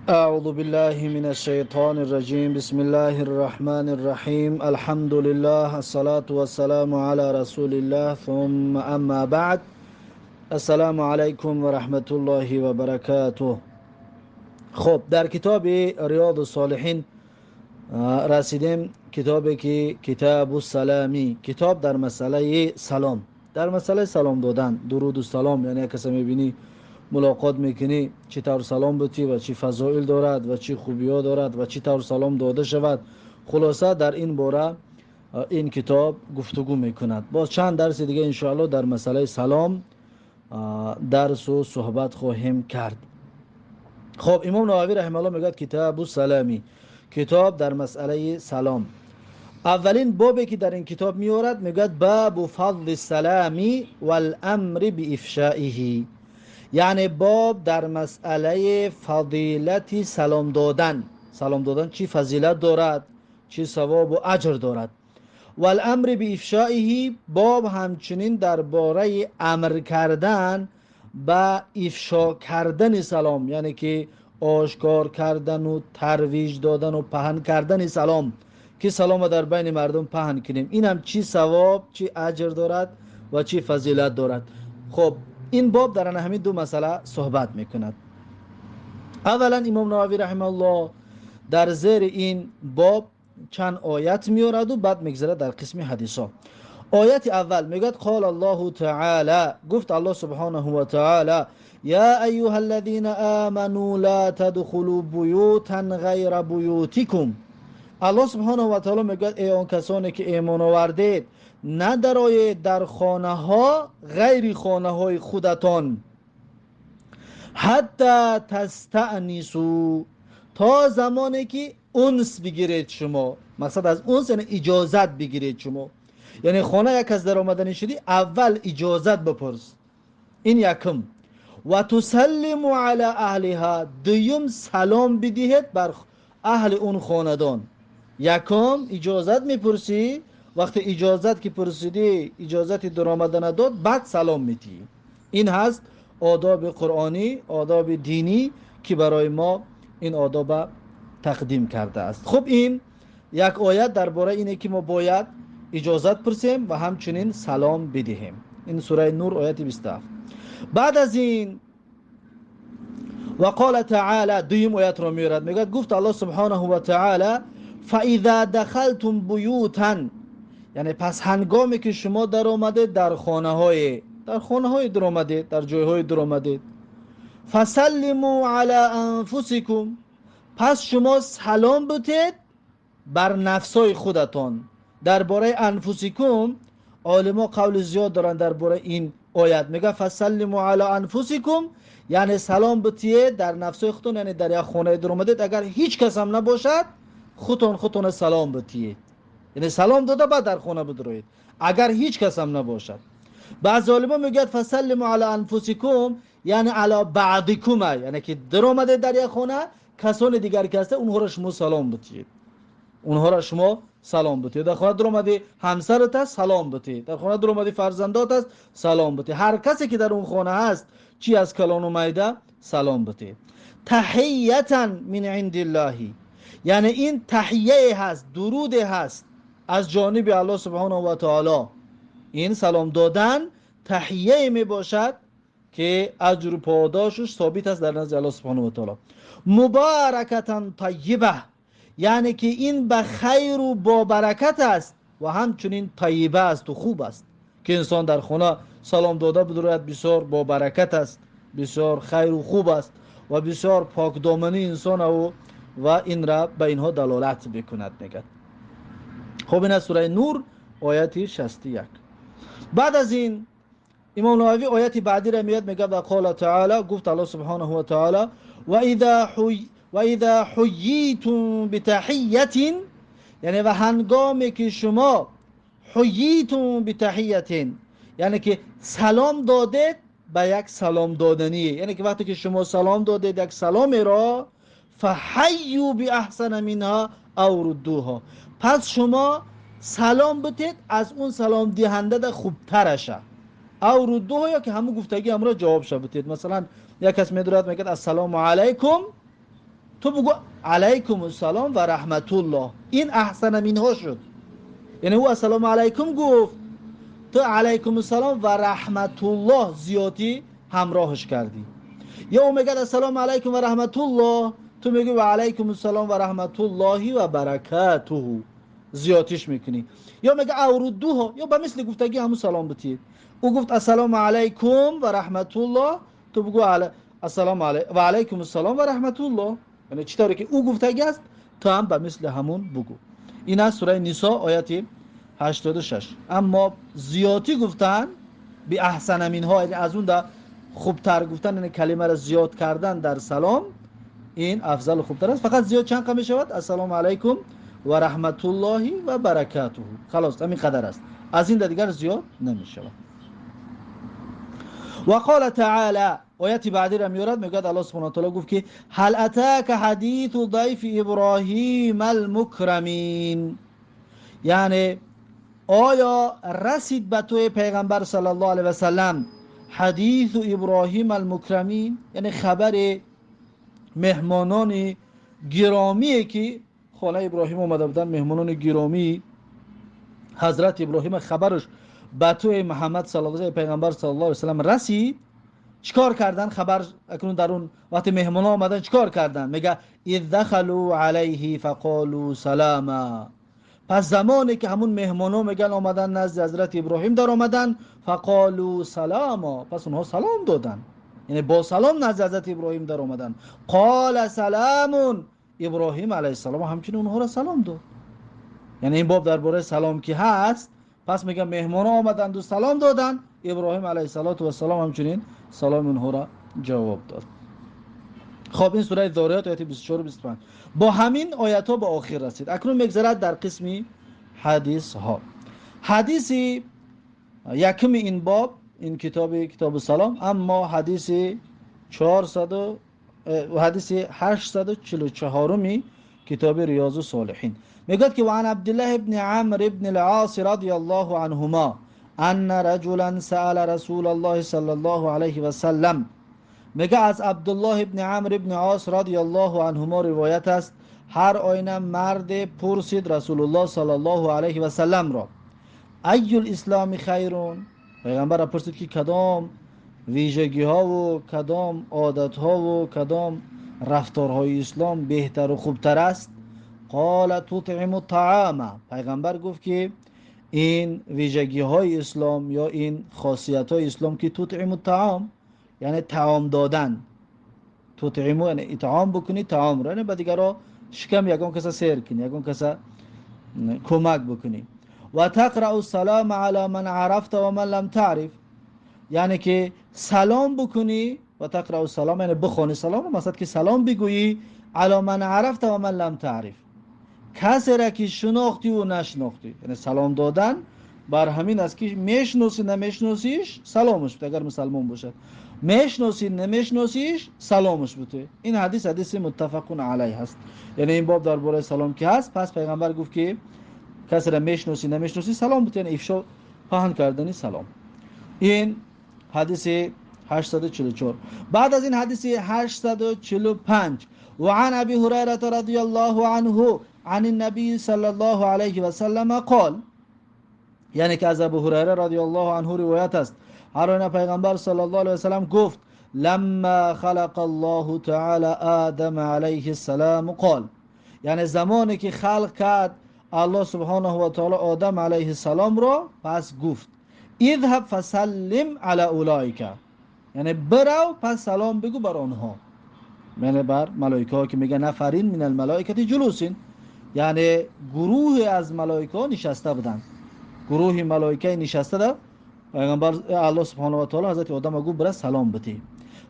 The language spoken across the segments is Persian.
أعوذ بالله من الشيطان الرجيم بسم الله الرحمن الرحيم الحمد لله الصلاة والسلام على رسول الله ثم أما بعد السلام عليكم ورحمة الله وبركاته. خب در کتاب ریاض الصالحین رسیدیم کتابی که کتاب السلامی، کتاب در مسئله سلام، در مسئله سلام دادن، درود و سلام. یعنی کسی میبینی ملاقات میکنی چی طور سلام بتی و چی فضائل دارد و چی خوبی ها دارد و چی طور سلام داده شود. خلاصه در این باره این کتاب گفتگو میکند. باز چند درس دیگه انشاءالله در مسئله سلام درس و صحبت خواهیم کرد. خب امام نووی رحمه الله میگه کتاب السلامی، کتاب در مسئله سلام. اولین بابی که در این کتاب میارد میگه باب فضل السلامی والامر بافشائه، یعنی باب در مسئله فضیلت سلام دادن. سلام دادن چی فضیلت دارد، چی ثواب و اجر دارد. والامر بافشائه، باب همچنین درباره امر کردن با افشا کردن سلام، یعنی که آشکار کردن و ترویج دادن و پهن کردن سلام، که سلام در بین مردم پهن کنیم. این هم چی ثواب، چی اجر دارد و چی فضیلت دارد. خب این باب در همین دو مسئله صحبت میکند. اولا امام نووی رحمه الله در زیر این باب چند آیت میارد و بعد میگذره در قسم حدیثا. آیت اول میگد قال الله تعالی، گفت الله سبحانه و تعالی یا ایها الذین آمنوا لا تدخلوا بیوتا غیر بیوتکم. الله سبحانه و تعالی میگه ای آن کسانی که ایمان آوردید ندرایید در خانه ها غیر خانه های خودتان، حتی تستأنسوا، تا زمانی که انس بگیرید شما. مقصد از انس یعنی اجازت بگیرید شما. یعنی خانه یک از در آمدن شدی اول اجازت بپرس، این یکم. و تسلموا علی اهلها، دویم سلام بدهید بر اهل اون خاندان. یکم اجازت میپرسی، وقتی اجازت که پرسیدی اجازت در آمدن داد بعد سلام میدی. این هست آداب قرآنی، آداب دینی که برای ما این آداب تقدیم کرده است. خب این یک آیت درباره اینه که ما باید اجازت پرسیم و همچنین سلام بدهیم. این سوره نور آیت 27. بعد از این وقال تعالی، دویم آیت رو میارد، میگه گفت الله سبحانه و تعالی فاذا دخلتم بیوتا، یعنی پس هنگامی که شما در آمدید در خانه های در آمدید، در جای های در آمدید، فسلموا علی انفسکم، پس شما سلام بتید بر نفسای خودتان. درباره انفسکم علما قول زیاد دارن درباره این آیت. میگه فسلموا علی انفسکم یعنی سلام بتید در نفسای خودتان، یعنی در یک خانه در آمدید اگر هیچ کس هم نباشد خودتان سلام بتید، یعنی سلام داده بعد در خانه بدروید اگر هیچ کس هم نباشد. بعض علما میگن فسلموا علی انفسکم یعنی علی بعضکم، یعنی که در آمده در یک خانه کسان دیگر که هسته اونها را شما سلام بتید، اونها را شما سلام بتید. در خانه در آمده همسرت است سلام بتید، در خانه در آمده فرزندات است سلام بتید، هر کسی که در اون خانه هست چی از کلان و میده سلام بتید. تحیتا من عند الله، یعنی این تحیه هست، درود هست از جانب الله سبحانه و تعالی. این سلام دادن تحیه می باشد که اجر پاداشش ثابت است در نزد الله سبحانه و تعالی. مبارکتا طیبه، یعنی که این به خیر و با برکت است و همچنین طیبه است و خوب است که انسان در خانه سلام داده بدرود، بسیار با برکت است، بسیار خیر و خوب است و بسیار پاک دامنی انسان و این را به اینها دلالت بکند. میگه خب این سوره نور آیت 61. بعد از این امام نووی آیت بعدی را میاد، میگه قال تعالی، گفت الله سبحانه و تعالی و اذا حییتم بتحیه، یعنی و هنگامی که شما حییتم بتحیه یعنی که سلام دادید به یک سلام دادنی، یعنی که وقتی که شما سلام دادید یک سلامی را فحیوا باحسن منها او ردوها، پس شما سلام بتید از اون سلام دهنده ده خوبترشه، او ردوها یا که همون گفتگی هم را جواب شد بتید. مثلا یک کس میدرد میگه السلام علیکم، تو بگو علیکم السلام و رحمت الله. این احسن منها شد. یعنی او السلام علیکم گفت، تو علیکم السلام و رحمت الله زیادی همراهش کردی. یا او میگه السلام علیکم و رحمت الله، تو میگی و علیکم السلام و رحمت الله و برکاته زیادیش میکنی. یا میگه اوردوها، یا به مثل گفتگی همون سلام بتید. او گفت السلام علیکم و رحمت الله، تو بگو السلام علیکم و علیکم السلام و رحمت الله. یعنی چطوری که او گفتگی است تو هم به مثل همون بگو. این از سوره نساء آیه 86. اما زیادی گفتن بی احسن منها، یعنی از اون در خوبتر گفتن، یعنی کلمه را زیاد کردن در سلام، این افضل و خوبتر است. فقط زیاد چند قدر می شود؟ السلام علیکم و رحمت الله و برکاته. خلاص همین قدر است، از این دیگر زیاد نمی شود. و قال تعالی، آیتی بعدی را میارد، میگه الله سبحانه و تعالی گفت که هل اتاک حدیث ضیف ابراهیم المکرمین، یعنی آیا رسید به توی پیغمبر صلی الله علیه و سلم حدیث ابراهیم المکرمین، یعنی خبر مهمانان گرامی که خانه ابراهیم اومده بودن، مهمانان گرامی حضرت ابراهیم، خبرش به توی محمد صلی الله علیه و پیغمبر صلی الله علیه و سلم رسید. چیکار کردن؟ خبر اکنون در اون وقت مهمانا آمدن چیکار کردن؟ میگه اذ دخلوا علیه فقالوا سلاما، پس زمانی که همون مهمانا میگن آمدن نزد حضرت ابراهیم در آمدن، فقالوا سلاما، پس اونها سلام دادن، یعنی با سلام نزد حضرت ابراهیم در آمدن. قال سلام، ابراهیم علیه السلام همچنین اونها را سلام داد. یعنی این باب درباره سلام که هست، پس میگه مهمانا آمدند و سلام دادن، ابراهیم علیه السلام همچنین سلام اونها را جواب داد. خب این سوره ذاریات آیات 24 و 25. با همین آیات ها به آخر رسید. اکنون میگذرد در قسمی حدیث ها. حدیث یکم این باب، این کتاب سلام، اما حدیث 400 و حدیث 844 کتاب ریاض الصالحین میگه که وعن عبدالله ابن عمرو ابن العاص رضی الله عنهما ان رجلا سأل رسول الله صلی الله علیه و سلم، میگه از عبدالله ابن عمرو ابن عاص رضی الله عنهما روایت است، هر آینه مرد پرسید رسول الله صلی الله علیه و سلم را ای الاسلام خیرون، پیغمبر پرسید که کدام ویژگی ها و کدام عادت ها و کدام رفتارهای اسلام بهتر و خوبتر است؟ قال تطعم الطعام، پیغمبر گفت که این ویژگی های اسلام یا این خاصیت های اسلام که تطعم الطعام یعنی طعام دادن، تطعم یعنی اطعام بکنی طعام را، یعنی به دیگران شکم یکم کسا سیر کنی، یکم کسا کمک بکنی. و تقرأ السلام علی من عرفت و من لم تعرف، یعنی که سلام بکنی، و تقرأ السلام یعنی بخوانی سلام، مثلا که سلام بگویی علی من عرفت و من لم تعرف، کسی را که شناختی و نشناختی، یعنی سلام دادن بر همین است که میشناسی نمیشناسیش سلامش بده، اگر مسلمان باشد، میشناسی نمیشناسیش سلامش بده. این حدیث متفق علیه است. یعنی این باب درباره سلام که هست، پس پیغمبر گفت که کسی را میشناسی نمیشناسی سلام بده، یعنی افشا پهن کردنی سلام. این حدیث 844. بعد از این حدیث 845 وعن ابي هريره رضي الله عنه عن النبي صلى الله عليه وسلم قال، یعنی که از ابو هریره رضی الله عنه روایت است، هر آینه پیغمبر صلی الله علیه وسلم گفت لما خلق الله تعالی آدم علیه السلام قال، یعنی زمانی که خلق کرد الله سبحانه و تعالی آدم علیه السلام را، پس گفت اذهب فسلم علی اولئک، یعنی برو پس سلام بگو بر آنها، یعنی بر ملائکه ها که میگه نفرین من الملائکه جلوسین، یعنی گروه از ملائکه نشسته بودن، گروه ملائکه نشسته ده، پیغمبر الله سبحانه و تعالی حضرت آدم گفت برای سلام بده،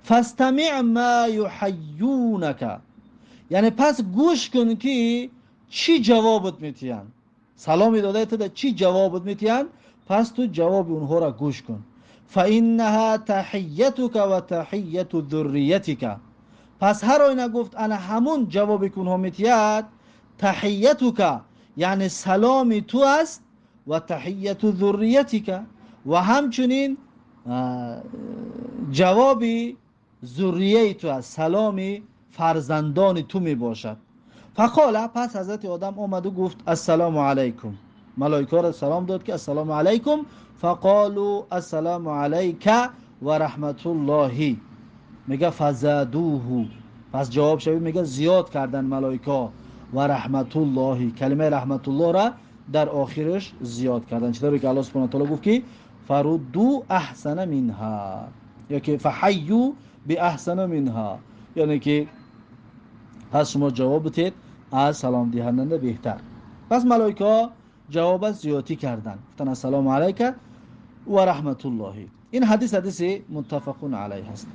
فاستمع ما یحیونک، یعنی پس گوش کن که چی جوابت میتین، سلامی داده تو چی جوابت میتین، پس تو جواب اونها را گوش کن. فانها تحیتک و تحیت ذریتک، پس هر آینه گفت انا همون جوابی که اونها میتید، تحیتک یعنی سلام تو است، و تحیت ذریتک و همچنین جوابی ذریه تو است، سلامی فرزندان تو می باشد. فقال، پس حضرت آدم آمد و گفت السلام علیکم. ملائکه را سلام داد که السلام علیکم. فقالوا السلام علیک و رحمت الله. میگه فزادوه، پس جواب شوی میگه زیاد کردن ملائکه و رحمت الله، کلمه رحمت الله را در آخرش زیاد کردن، چطوری که الله سبحانه و تعالی گفت که فردو احسن منها، یا که فحیو به احسن منها، یعنی که پس شما جواب بدید از سلام دهنده بهتر. پس ملائکه جواب زیادی کردن، گفتن السلام علیک و رحمت الله. این حدیث متفقون علیه است.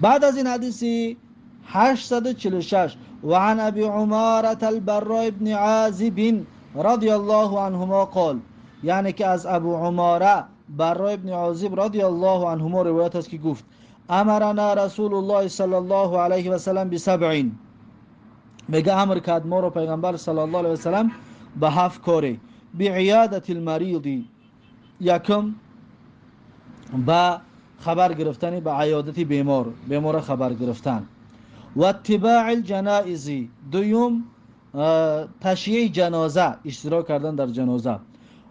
بعد از این حدیث 846 و عن ابی عمارة البراء بن عازب رضی الله عنهما قال، یعنی که از ابو عماره براء بن عازب رضی الله عنهما روایت است که گفت امرنا رسول الله صلی الله علیه و سلم بسبع، میگه امر کرد ما رو پیغمبر صلی الله علیه و سلم به 7 کاری: بعیادت المریض، یکم با خبر گرفتن، به عیادت بیمار خبر گرفتن، و اتباع الجنائز، دوم تشییع جنازه، اشتراک کردن در جنازه،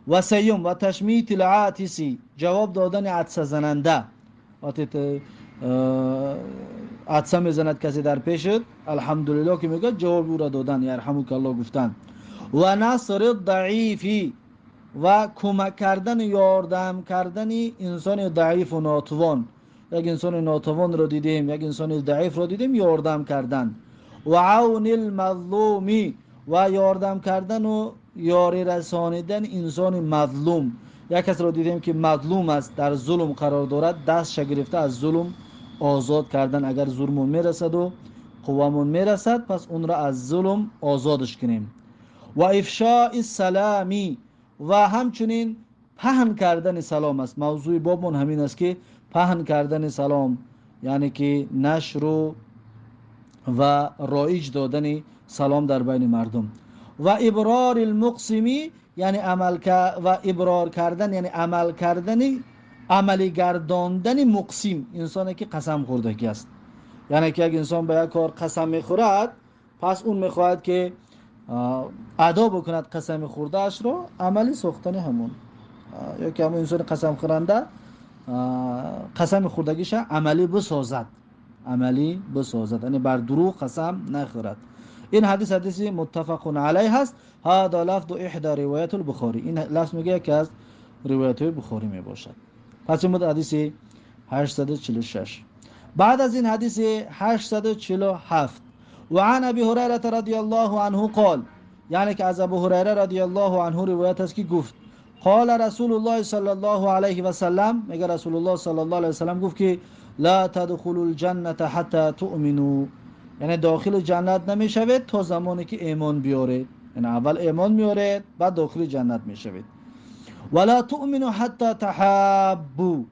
و سیوم و تشمیت العاطس، جواب دادن عطسه زننده، وقتی عطسه میزند کسی در پیشت الحمدلله که میگه جواب او را دادن، یرحمک الله گفتن، و نصر الضعیف، و کمک کردن، یاردم کردن انسان ضعیف و ناتوان. یک انسان ناتوان را دیدیم، یک انسان ضعیف را دیدیم، یاردم کردن. و عون المظلوم، و یاردم کردن و یاری رسانیدن انسان مظلوم. یک کس را دیدیم که مظلوم است، در ظلم قرار دارد، دستش گرفته از ظلم آزاد کردن، اگر ظلمون میرسد و قوامون میرسد پس اون را از ظلم آزادش کنیم. و افشاء السلامی، و همچنین پهن کردن سلام است. موضوع بابمون همین است که پهن کردن سلام، یعنی که نشر و رایج دادن سلام در بین مردم. و ابرار المقسمی، یعنی و ابرار کردن، یعنی عمل کردن، عملی گرداندن مقسم، انسانی که قسم خوردگی است. یعنی که یک انسان به یک کار قسم میخورد، پس اون میخواهد که ادا بکند قسم خورده اش رو، عملی ساختن همون، یا که همون انسان قسم خورنده قسم خوردگیش عملی بسازد، یعنی بر دروغ قسم نخورد. این حدیث متفق علیه است. هذا لفظ احدى روایت البخاری، این لفظ میگه که از روایت بخاری می باشد. پس این بود حدیث 846. بعد از این حدیث 847 و عن ابی هریره رضی الله عنه قال، یعنی که از ابو هریره رضی الله عنه روایت است که گفت قال رسول الله صلی الله علیه و سلم، میگه رسول الله صلی الله علیه و سلم گفت که لا تدخلوا الجنه حتى تؤمنوا، یعنی داخل جنت نمیشوید تا زمانی که ایمان بیارید، یعنی اول ایمان میارید بعد داخل جنت میشوید. ولا تؤمنوا حتى تحابوا،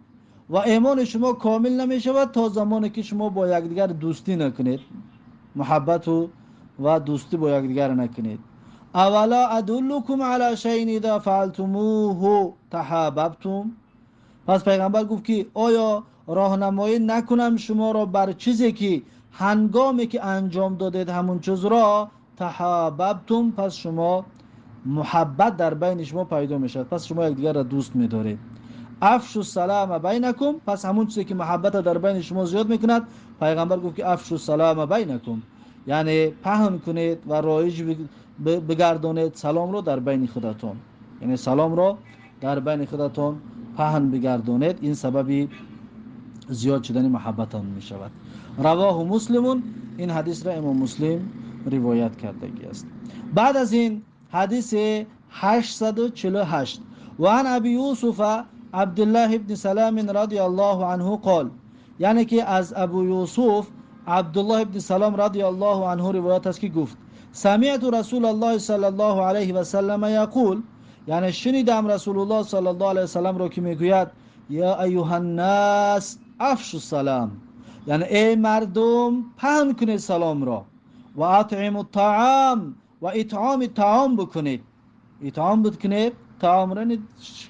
و ایمان شما کامل نمیشود تا زمانی که شما با یکدیگر دوستی نکنید، محبت و دوستی با یکدیگر نکنید. اولا ادلکم علی شیء اذا فعلتموه تحاببتم، پس پیغمبر گفت که آیا راهنمایی نکنم شما را بر چیزی که هنگامی که انجام دادید همون چیز را تحاببتم، پس شما محبت در بین شما پیدا میشد، پس شما یکدیگر را دوست می‌دارید. افشوا السلام بینکم، پس همون چیزی که محبت در بین شما زیاد میکند، پیغمبر گفت که افشوا السلام بینکم، یعنی پهن کنید و رایج بگردانید سلام رو در بین خودتون، یعنی سلام رو در بین خودتون پهن بگردانید، این سبب زیاد شدن محبتان می شود. رواه مسلم، این حدیث را امام مسلم روایت کرده است. بعد از این حدیث 848 و عن ابی یوسف عبدالله ابن سلام رضی الله عنه قال، یعنی که از ابو یوسف عبدالله ابن سلام رضی الله عنه روایت است که گفت سمعت رسول الله صلی الله علیه و سلم یقول، یعنی شنیدم رسول الله صلی الله علیه و سلم را که میگوید یا ایها الناس افشوا السلام، یعنی ای مردم پهن کنید سلام را، و اطعموا الطعام، و اطعام طعام بکنید، اطعام بکنید طعام را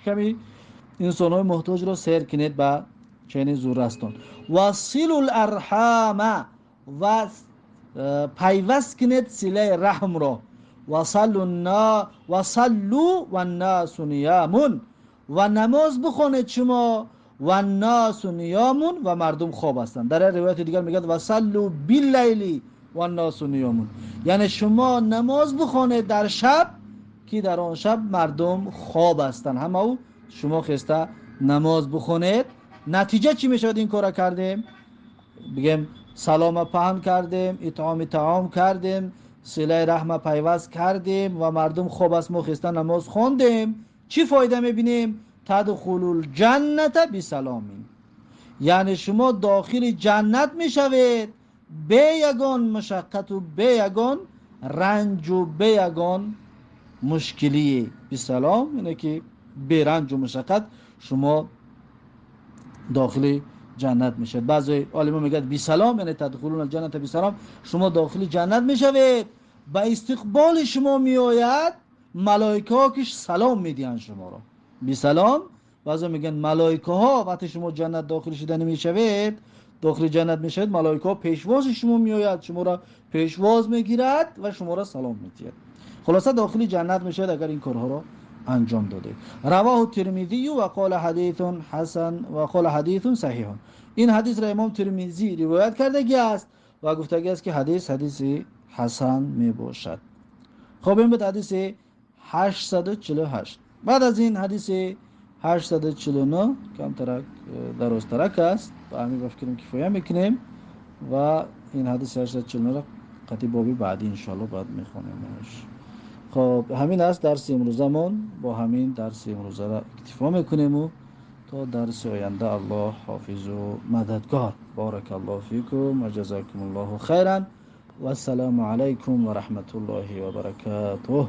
کمی انسان‌های محتاج را سیر کنید با چنین زورستان. و صلوا الارحام، و پیوست کنید صله رحم را و صلوا و الناس نیامون و نماز بخونید شما و الناس نیامون و مردم خواب هستند. در روایت دیگر میگه و صلوا باللیل و الناس نیامون، یعنی شما نماز بخونید در شب که در آن شب مردم خواب هستند. همه او شما خسته نماز بخونید. نتیجه چی میشود این کار کردیم؟ بگیم سلام پهن کردیم، اطعام طعام کردیم، صله رحم پیوست کردیم و مردم خوب است، ما خسته نماز خوندیم. چی فایده میبینیم؟ تدخل الجنت بسلامین، یعنی شما داخل جنت میشوید به یگان مشقت و به یگان رنج و به یگان مشکلی. بسلام اینه که به رنج و مشقت شما داخل جنت میشد. بعضی علما میگن بی سلام یعنی تدخلون الجنت بی سلام، شما داخل جنت میشوید، با استقبال شما میآید ملائکه ها که سلام میدین شما را بی سلام. بعضی میگن ملائکه ها وقتی شما جنت داخل شدن میشوید، داخل جنت میشوید، ملائکه ها پیشواز شما میآید، شما را پیشواز میگیرد و شما را سلام میدهد. خلاصه داخل جنت میشوید اگر این کارها را انجام داده. رواه ترمذی و قال حدیث حسن و قال حدیث صحیح. این حدیث را امام ترمذی روایت کرده است و گفته است که حدیث حسن می باشد. خب این بود حدیث 848. بعد از این حدیث 849 کمتر درازترک است و همین بفکریم کفایه میکنیم و این حدیث 849 را قطعی بابی بعدی انشاءالله بعد میخونیمش. خب همین است درس امروزمون، با همین درس امروزه را اکتفا میکنیم و تا درس آینده الله حافظ و مددگار. بارک الله فیکم و جزاکم الله خیرا و السلام علیکم و رحمت الله و برکاته.